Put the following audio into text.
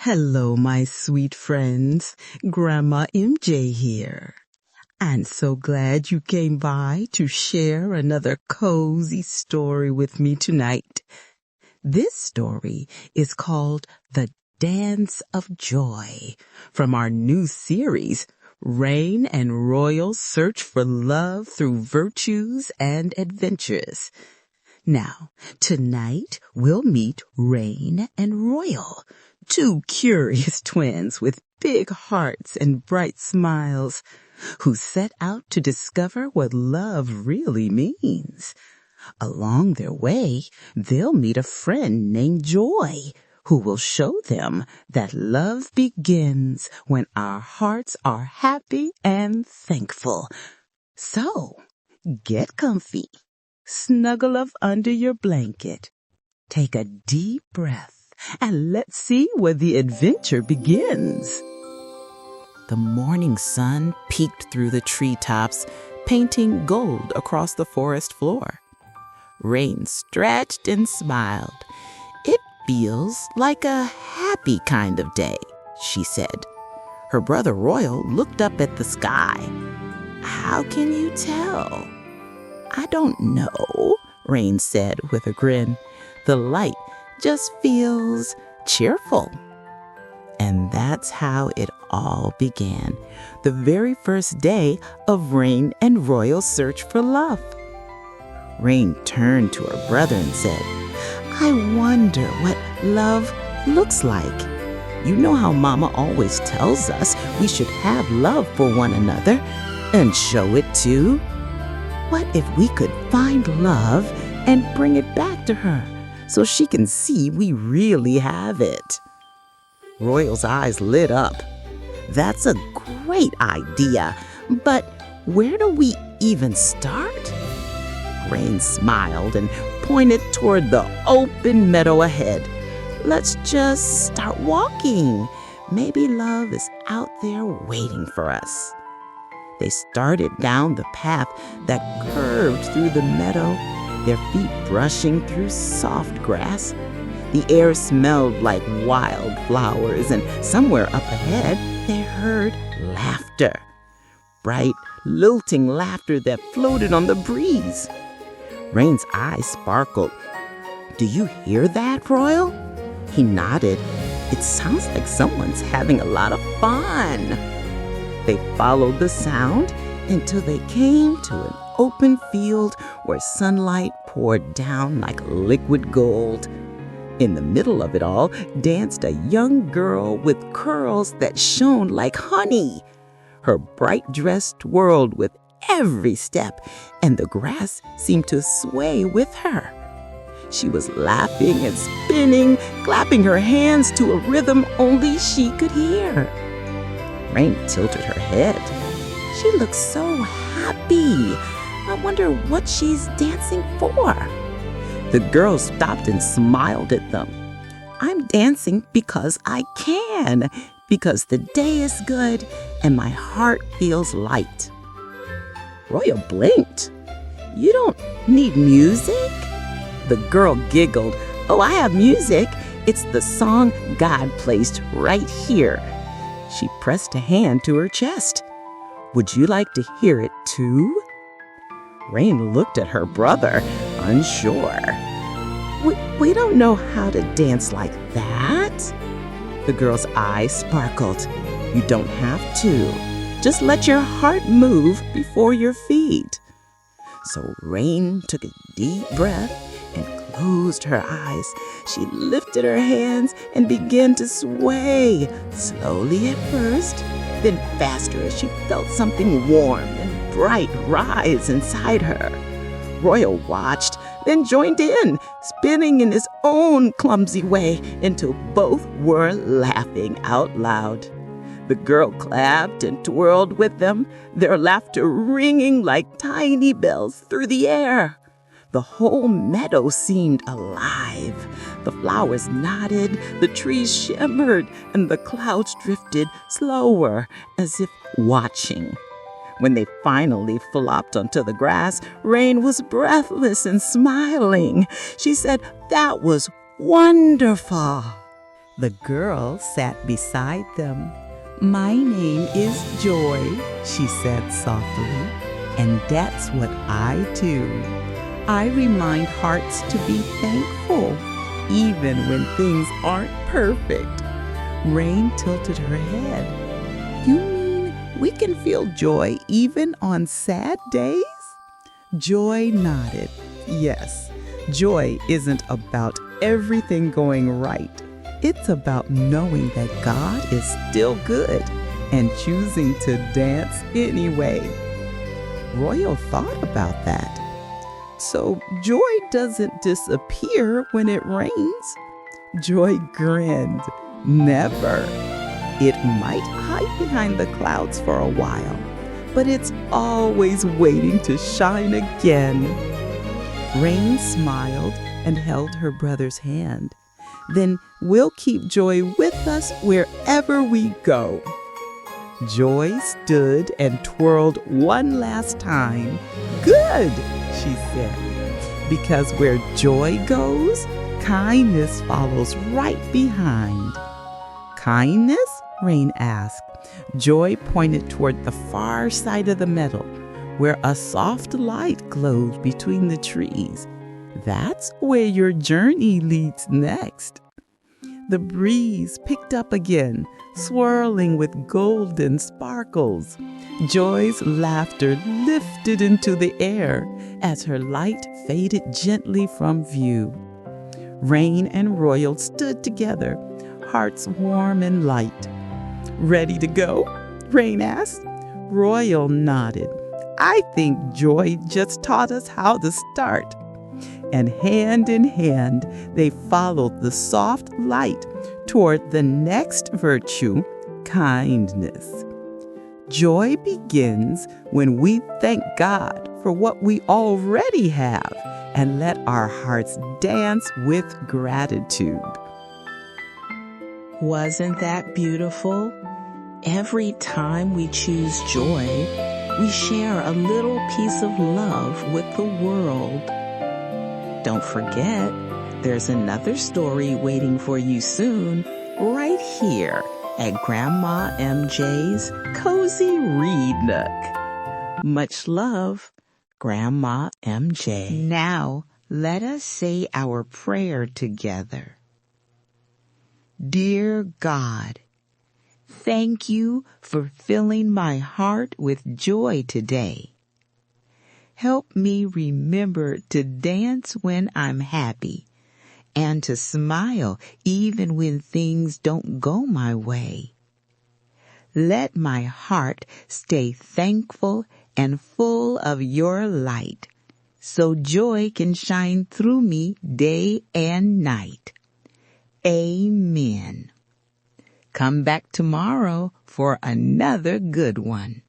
Hello, my sweet friends. Grandma MJ here. I'm so glad you came by to share another cozy story with me tonight. This story is called The Dance of Joy from our new series, Raine and Royal Search for Love Through Virtues and Adventures. Now, tonight we'll meet Raine and Royal, two curious twins with big hearts and bright smiles, who set out to discover what love really means. Along their way, they'll meet a friend named Joy, who will show them that love begins when our hearts are happy and thankful. So, get comfy. Snuggle up under your blanket. Take a deep breath and let's see where the adventure begins. The morning sun peeked through the treetops, painting gold across the forest floor. Raine stretched and smiled. "It feels like a happy kind of day," she said. Her brother Royal looked up at the sky. "How can you tell?" "I don't know," Raine said with a grin. "The light just feels cheerful." And that's how it all began, the very first day of Raine and Royal's search for love. Raine turned to her brother and said, "I wonder what love looks like. You know how Mama always tells us we should have love for one another and show it too? What if we could find love and bring it back to her so she can see we really have it?" Royal's eyes lit up. "That's a great idea, but where do we even start?" Raine smiled and pointed toward the open meadow ahead. "Let's just start walking. Maybe love is out there waiting for us." They started down the path that curved through the meadow, their feet brushing through soft grass. The air smelled like wildflowers, and somewhere up ahead they heard laughter. Bright, lilting laughter that floated on the breeze. Raine's eyes sparkled. "Do you hear that, Royal?" He nodded. "It sounds like someone's having a lot of fun." They followed the sound until they came to an open field where sunlight poured down like liquid gold. In the middle of it all danced a young girl with curls that shone like honey. Her bright dress twirled with every step, and the grass seemed to sway with her. She was laughing and spinning, clapping her hands to a rhythm only she could hear. Raine tilted her head. "She looks so happy. I wonder what she's dancing for." The girl stopped and smiled at them. "I'm dancing because I can, because the day is good and my heart feels light." Royal blinked. "You don't need music?" The girl giggled. "Oh, I have music. It's the song God placed right here." She pressed a hand to her chest. "Would you like to hear it too?" Raine looked at her brother, unsure. We don't know how to dance like that." The girl's eyes sparkled. "You don't have to. Just let your heart move before your feet." So Raine took a deep breath and closed her eyes. She lifted her hands and began to sway, slowly at first, then faster as she felt something warm and bright rise inside her. Royal watched, then joined in, spinning in his own clumsy way until both were laughing out loud. The girl clapped and twirled with them, their laughter ringing like tiny bells through the air. The whole meadow seemed alive. The flowers nodded, the trees shimmered, and the clouds drifted slower, as if watching. When they finally flopped onto the grass, Raine was breathless and smiling. She said, "That was wonderful." The girl sat beside them. "My name is Joy," she said softly, "and that's what I do. I remind hearts to be thankful, even when things aren't perfect." Raine tilted her head. "You mean we can feel joy even on sad days?" Joy nodded. "Yes, joy isn't about everything going right. It's about knowing that God is still good and choosing to dance anyway." Royal thought about that. "So joy doesn't disappear when it rains?" Joy grinned. "Never. It might hide behind the clouds for a while, but it's always waiting to shine again." Raine smiled and held her brother's hand. "Then we'll keep joy with us wherever we go." Joy stood and twirled one last time. "Good," she said, "because where joy goes, kindness follows right behind." "Kindness?" Raine asked. Joy pointed toward the far side of the meadow, where a soft light glowed between the trees. "That's where your journey leads next." The breeze picked up again, swirling with golden sparkles. Joy's laughter lifted into the air as her light faded gently from view. Raine and Royal stood together, hearts warm and light. "Ready to go?" Raine asked. Royal nodded. "I think joy just taught us how to start." And hand in hand, they followed the soft light toward the next virtue, kindness. Joy begins when we thank God for what we already have and let our hearts dance with gratitude. Wasn't that beautiful? Every time we choose joy, we share a little piece of love with the world. Don't forget, there's another story waiting for you soon, right here at Grandma MJ's Cozy Read Nook. Much love, Grandma MJ. Now, let us say our prayer together. Dear God, thank you for filling my heart with joy today. Help me remember to dance when I'm happy and to smile even when things don't go my way. Let my heart stay thankful and full of your light so joy can shine through me day and night. Amen. Come back tomorrow for another good one.